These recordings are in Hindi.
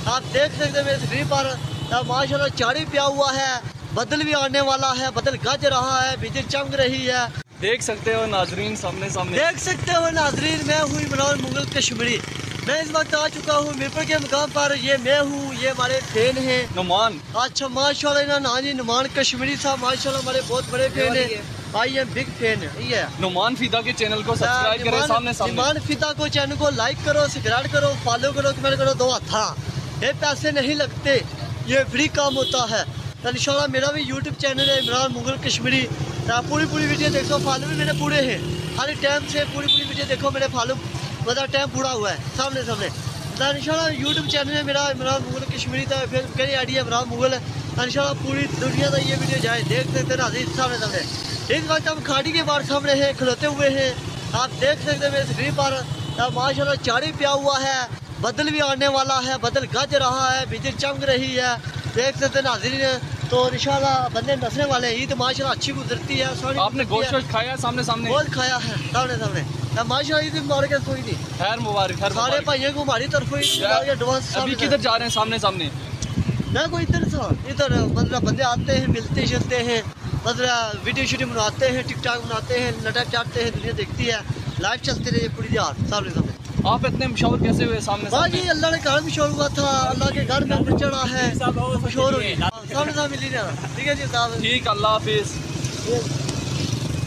आप देख सकते हैं मेरे स्क्रीन पर माशाल्लाह चाड़ी पिया हुआ है, बदल भी आने वाला है, बदल गज रहा है, बिजली चमक रही है। देख सकते हो नाजरीन, सामने सामने देख सकते हो नाजरीन, मैं हूँ इमरान मुगल कश्मीरी। मैं इस वक्त आ चुका हूँ मीरपुर के मुकाम पर। ये मैं हूँ, ये हमारे फैन हैं नुमान। अच्छा माशाल्लाह इन्होंने ना जी नुमान कश्मीरी साहब माशाल्लाह हमारे बहुत बड़े फैन है। आई एम बिग फैन है। नुमान फिदा के चैनल को सब्सक्राइब करें। सामने सामने नुमान फिदा को चैनल को लाइक करो, सब्सक्राइब करो, फॉलो करो, कमेंट करो, दो हाथा। ये पैसे नहीं लगते, ये फ्री काम होता है। तो इंशाल्लाह मेरा भी यूट्यूब चैनल है इमरान मुगल कश्मीरी। पूरी वीडियो देखो, फॉलो भी मेरे पूरे हैं। हर टाइम से पूरी वीडियो देखो, मेरे फॉलो मतलब टाइम पूरा हुआ है सामने सामने। इंशाल्लाह यूट्यूब चैनल है मेरा इमरान मुगल कश्मीरी था, फिर मेरी आईडी इमरान मुगल है। इंशाल्लाह पूरी दुनिया तक ये वीडियो जाए, देख सकते हैं नाज़रीन सामने सामने। इस वक्त हम खाड़ी के बाहर सामने हैं, खलोते हुए हैं। आप देख सकते हैं मेरे स्क्रीन पर माशाल्लाह चाड़ी पिया हुआ है, बदल भी आने वाला है, बदल गज रहा है, बिजली चमक रही है। देख सकते हैं नाज़रीन। तो इंशाल्लाह बंदे नसने वाले हैं। ईद माशाल्लाह अच्छी गुजरती है। आपने गोश्त खाया? सामने सामने बहुत खाया है, सामने सामने। माशाल्लाह ईद मुबारक है, कोई नहीं। खैर मुबारक सारे भाइयों को हमारी तरफ एडवांस। अभी किधर जा रहे हैं? सामने सामने मैं कोई इधर मतलब बंदे आते हैं, मिलते जुलते हैं, मतलब वीडियो शूटिंग बनाते हैं, टिकटॉक बनाते हैं, नटक चाटते हैं, दुनिया देखती है, लाइव चलती रही पूरी रात सामने सामने। आप इतने मशहूर कैसे हुए? सामने जी अल्लाह ने घर मशहूर हुआ था, अल्लाह के घर में चढ़ा है, मशहूर हुई सामने सामने मिली ना। ठीक है जी साहब, ठीक, अल्लाह हाफिज।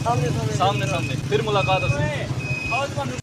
सामने सामने सामने सामने फिर मुलाकात होगी।